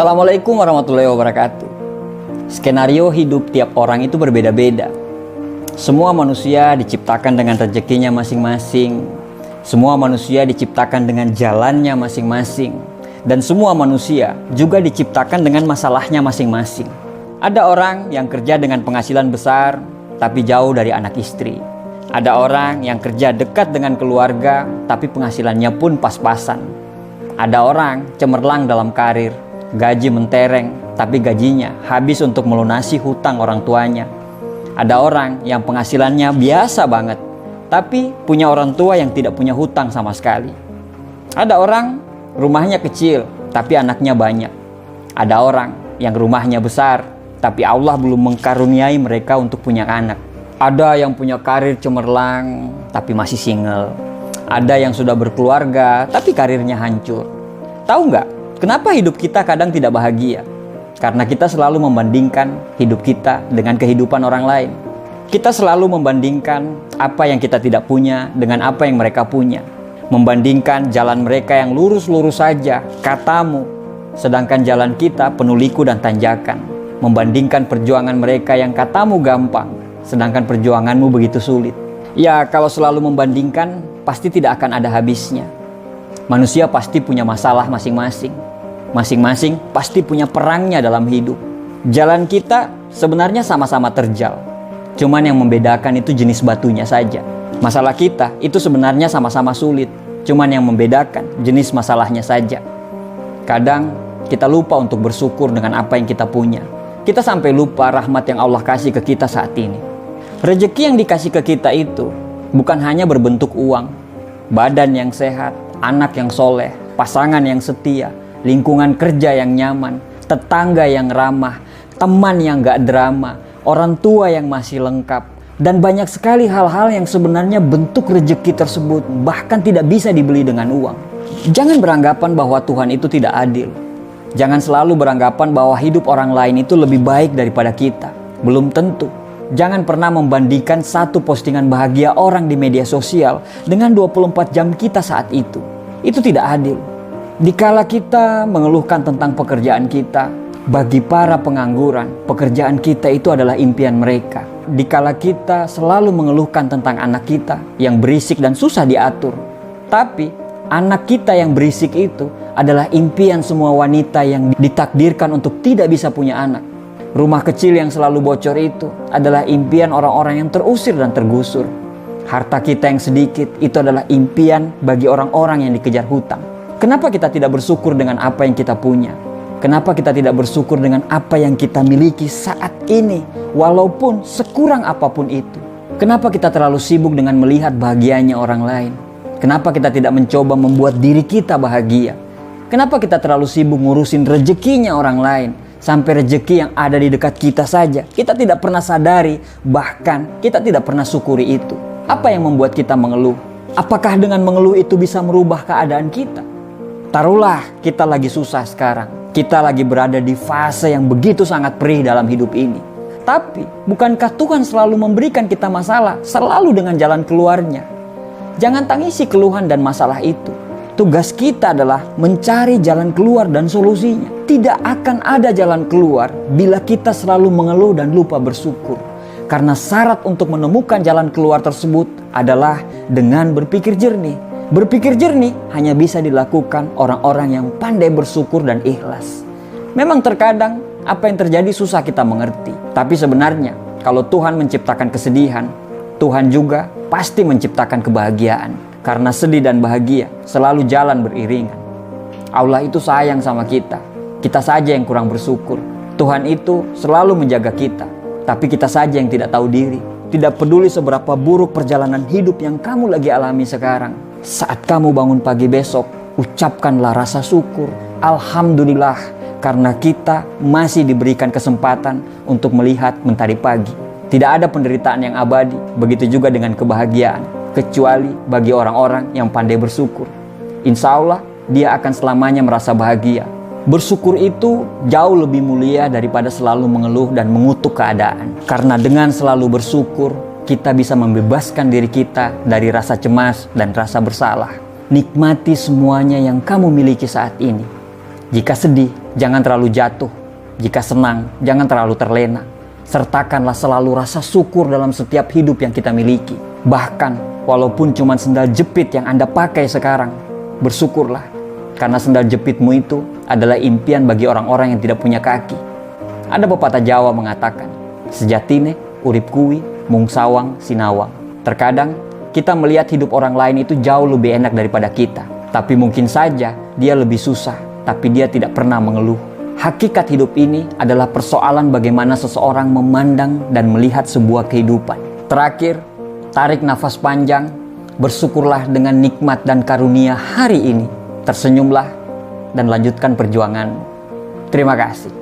Assalamualaikum warahmatullahi wabarakatuh. Skenario hidup tiap orang itu berbeda-beda. Semua manusia diciptakan dengan rezekinya masing-masing. Semua manusia diciptakan dengan jalannya masing-masing. Dan semua manusia juga diciptakan dengan masalahnya masing-masing. Ada orang yang kerja dengan penghasilan besar, tapi jauh dari anak istri. Ada orang yang kerja dekat dengan keluarga, tapi penghasilannya pun pas-pasan. Ada orang cemerlang dalam karir, gaji mentereng, tapi gajinya habis untuk melunasi hutang orang tuanya. Ada orang yang penghasilannya biasa banget, tapi punya orang tua yang tidak punya hutang sama sekali. Ada orang rumahnya kecil, tapi anaknya banyak. Ada orang yang rumahnya besar, tapi Allah belum mengkaruniai mereka untuk punya anak. Ada yang punya karir cemerlang, tapi masih single. Ada yang sudah berkeluarga, tapi karirnya hancur. Tahu nggak? Kenapa hidup kita kadang tidak bahagia? Karena kita selalu membandingkan hidup kita dengan kehidupan orang lain. Kita selalu membandingkan apa yang kita tidak punya dengan apa yang mereka punya. Membandingkan jalan mereka yang lurus-lurus saja, katamu, sedangkan jalan kita penuh liku dan tanjakan. Membandingkan perjuangan mereka yang katamu gampang, sedangkan perjuanganmu begitu sulit. Ya, kalau selalu membandingkan, pasti tidak akan ada habisnya. Manusia pasti punya masalah masing-masing. Masing-masing pasti punya perangnya dalam hidup. Jalan kita sebenarnya sama-sama terjal. Cuman yang membedakan itu jenis batunya saja. Masalah kita itu sebenarnya sama-sama sulit. Cuman yang membedakan jenis masalahnya saja. Kadang kita lupa untuk bersyukur dengan apa yang kita punya. Kita sampai lupa rahmat yang Allah kasih ke kita saat ini. Rezeki yang dikasih ke kita itu bukan hanya berbentuk uang, badan yang sehat, anak yang soleh, pasangan yang setia, lingkungan kerja yang nyaman, tetangga yang ramah, teman yang gak drama, orang tua yang masih lengkap, dan banyak sekali hal-hal yang sebenarnya bentuk rezeki tersebut bahkan tidak bisa dibeli dengan uang. Jangan beranggapan bahwa Tuhan itu tidak adil. Jangan selalu beranggapan bahwa hidup orang lain itu lebih baik daripada kita. Belum tentu. Jangan pernah membandingkan satu postingan bahagia orang di media sosial dengan 24 jam kita saat itu. Itu tidak adil. Dikala kita mengeluhkan tentang pekerjaan kita, bagi para pengangguran, pekerjaan kita itu adalah impian mereka. Dikala kita selalu mengeluhkan tentang anak kita yang berisik dan susah diatur, tapi anak kita yang berisik itu adalah impian semua wanita yang ditakdirkan untuk tidak bisa punya anak. Rumah kecil yang selalu bocor itu adalah impian orang-orang yang terusir dan tergusur. Harta kita yang sedikit itu adalah impian bagi orang-orang yang dikejar hutang. Kenapa kita tidak bersyukur dengan apa yang kita punya? Kenapa kita tidak bersyukur dengan apa yang kita miliki saat ini, walaupun sekurang apapun itu? Kenapa kita terlalu sibuk dengan melihat bahagianya orang lain? Kenapa kita tidak mencoba membuat diri kita bahagia? Kenapa kita terlalu sibuk ngurusin rezekinya orang lain? Sampai rezeki yang ada di dekat kita saja kita tidak pernah sadari, bahkan kita tidak pernah syukuri itu. Apa yang membuat kita mengeluh? Apakah dengan mengeluh itu bisa merubah keadaan kita? Taruhlah kita lagi susah sekarang. Kita lagi berada di fase yang begitu sangat perih dalam hidup ini. Tapi bukankah Tuhan selalu memberikan kita masalah, selalu dengan jalan keluarnya? Jangan tangisi keluhan dan masalah itu. Tugas kita adalah mencari jalan keluar dan solusinya. Tidak akan ada jalan keluar bila kita selalu mengeluh dan lupa bersyukur. Karena syarat untuk menemukan jalan keluar tersebut adalah dengan berpikir jernih. Berpikir jernih hanya bisa dilakukan orang-orang yang pandai bersyukur dan ikhlas. Memang terkadang apa yang terjadi susah kita mengerti. Tapi sebenarnya kalau Tuhan menciptakan kesedihan, Tuhan juga pasti menciptakan kebahagiaan. Karena sedih dan bahagia selalu jalan beriringan. Allah itu sayang sama kita. Kita saja yang kurang bersyukur. Tuhan itu selalu menjaga kita. Tapi kita saja yang tidak tahu diri. Tidak peduli seberapa buruk perjalanan hidup yang kamu lagi alami sekarang. Saat kamu bangun pagi besok, ucapkanlah rasa syukur. Alhamdulillah, karena kita masih diberikan kesempatan untuk melihat mentari pagi. Tidak ada penderitaan yang abadi, begitu juga dengan kebahagiaan, kecuali bagi orang-orang yang pandai bersyukur. Insya Allah, dia akan selamanya merasa bahagia. Bersyukur itu jauh lebih mulia daripada selalu mengeluh dan mengutuk keadaan. Karena dengan selalu bersyukur, kita bisa membebaskan diri kita dari rasa cemas dan rasa bersalah. Nikmati semuanya yang kamu miliki saat ini. Jika sedih, Jangan terlalu jatuh. Jika senang, jangan terlalu terlena. Sertakanlah selalu rasa syukur dalam setiap hidup yang kita miliki. Bahkan, walaupun cuma sendal jepit yang Anda pakai sekarang, bersyukurlah. Karena sendal jepitmu itu adalah impian bagi orang-orang yang tidak punya kaki. Ada pepatah Jawa mengatakan, sejatine urip kuwi mung sawang sinawang. Terkadang, kita melihat hidup orang lain itu jauh lebih enak daripada kita. Tapi mungkin saja dia lebih susah, tapi dia tidak pernah mengeluh. Hakikat hidup ini adalah persoalan bagaimana seseorang memandang dan melihat sebuah kehidupan. Terakhir, tarik nafas panjang, bersyukurlah dengan nikmat dan karunia hari ini. Tersenyumlah dan lanjutkan perjuanganmu. Terima kasih.